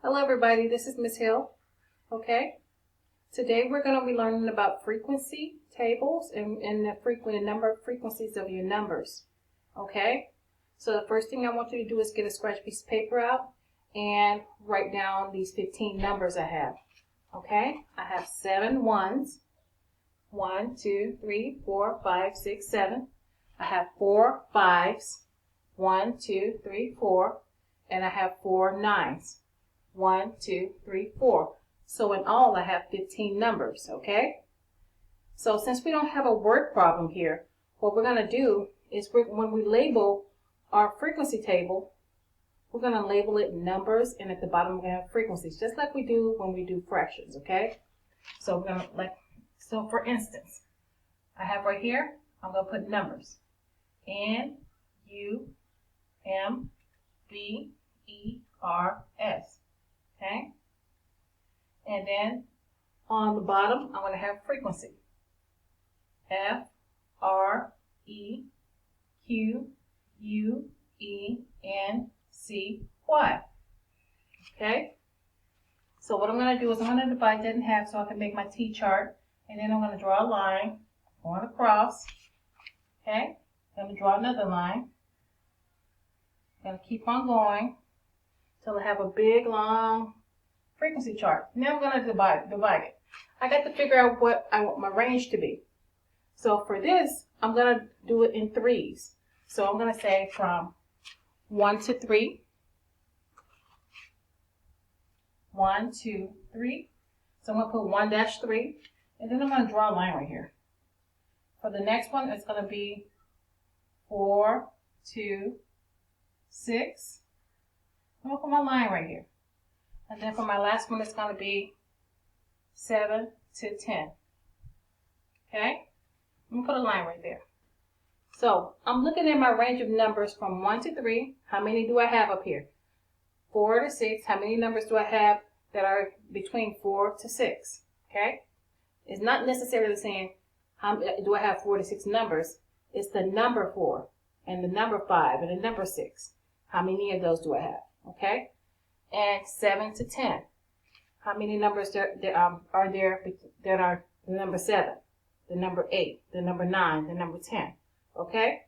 Hello everybody, this is Miss Hill. Okay, today we're going to be learning about frequency tables and the number of frequencies of your numbers. Okay, so the first thing I want you to do is get a scratch piece of paper out and write down these 15 numbers I have. Okay, I have 7 ones. 1, 2, 3, 4, 5, 6, 7. I have 4 fives. 1, 2, 3, 4. And I have 4 nines. 1, 2, 3, 4. So in all, I have 15 numbers, okay? So since we don't have a word problem here, what we're going to do is when we label our frequency table, we're going to label it numbers, and at the bottom we're going to have frequencies, just like we do when we do fractions, okay? So we're going to so for instance, I have right here, I'm going to put numbers. N, U, M, B, E, R, S. Okay? And then on the bottom, I'm going to have frequency. F, R, E, Q, U, E, N, C, Y. Okay? So what I'm going to do is I'm going to divide that in half so I can make my T-chart. And then I'm going to draw a line going across. Okay? I'm going to draw another line. I'm going to keep on going until I have a big, long frequency chart. Now I'm going to divide it. I got to figure out what I want my range to be. So for this, I'm going to do it in threes. So I'm going to say from 1 to 3. 1, 2, 3. So I'm going to put 1-3. And then I'm going to draw a line right here. For the next one, it's going to be 4, 2, 6. I'm going to put my line right here. And then for my last one, it's going to be 7 to 10. Okay? I'm going to put a line right there. So I'm looking at my range of numbers from 1 to 3. How many do I have up here? 4 to 6. How many numbers do I have that are between 4 to 6? Okay? It's not necessarily saying how do I have 4 to 6 numbers. It's the number 4 and the number 5 and the number 6. How many of those do I have? Okay? And 7 to 10. How many numbers are there that are the number 7, the number 8, the number 9, the number 10? Okay?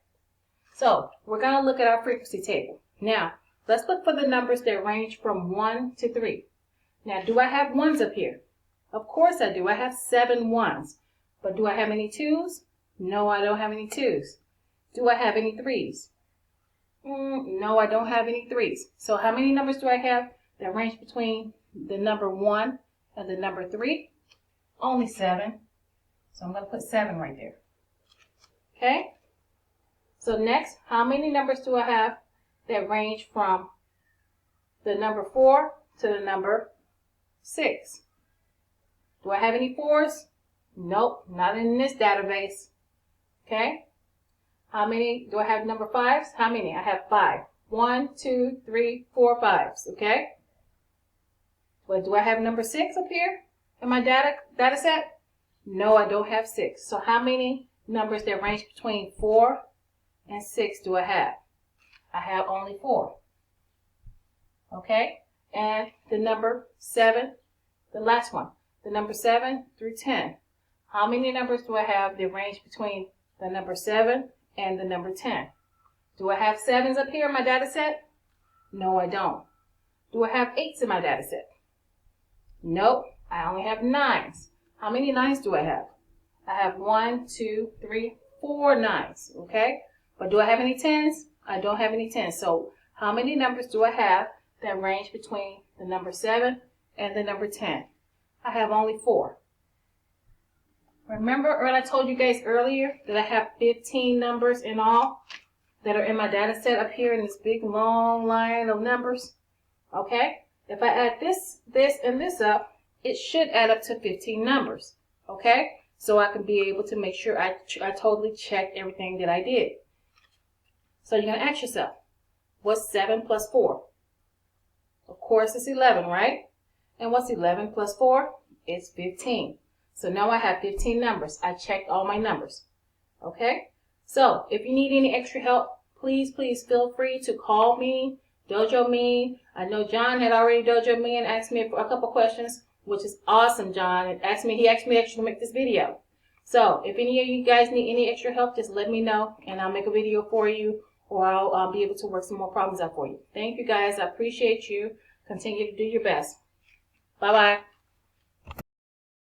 So we're going to look at our frequency table. Now, let's look for the numbers that range from 1 to 3. Now, do I have ones up here? Of course I do. I have 7 ones. But do I have any twos? No, I don't have any twos. Do I have any threes? No, I don't have any threes. So how many numbers do I have that range between the number 1 and the number 3? Only 7. So I'm going to put 7 right there. Okay? So next, how many numbers do I have that range from the number 4 to the number 6? Do I have any 4s? Nope, not in this database. Okay? How many do I have number 5s? How many? I have 5. 1, 2, 3, 4, 5s. Okay? But do I have number 6 up here in my data set? No, I don't have 6. So how many numbers that range between 4 and 6 do I have? I have only 4. Okay? And the number 7, the last one. The number 7 through 10. How many numbers do I have that range between the number 7 and the number 10? Do I have 7s up here in my data set? No, I don't. Do I have 8s in my data set? Nope, I only have 9s. How many 9s do I have? I have 1, 2, 3, 4 9s, okay? But do I have any 10s? I don't have any 10s. So how many numbers do I have that range between the number 7 and the number 10? I have only 4. Remember when I told you guys earlier that I have 15 numbers in all that are in my data set up here in this big long line of numbers? Okay? If I add this, and this up, it should add up to 15 numbers. Okay? So I can be able to make sure I totally checked everything that I did. So you're going to ask yourself, what's 7 plus 4? Of course it's 11, right? And what's 11 plus 4? It's 15. So now I have 15 numbers. I checked all my numbers. Okay? So if you need any extra help, please feel free to call me Dojo Me. I know John had already Dojo Me and asked me a couple questions, which is awesome, John. He asked me actually to make this video. So if any of you guys need any extra help, just let me know and I'll make a video for you, or I'll be able to work some more problems out for you. Thank you guys. I appreciate you. Continue to do your best. Bye-bye.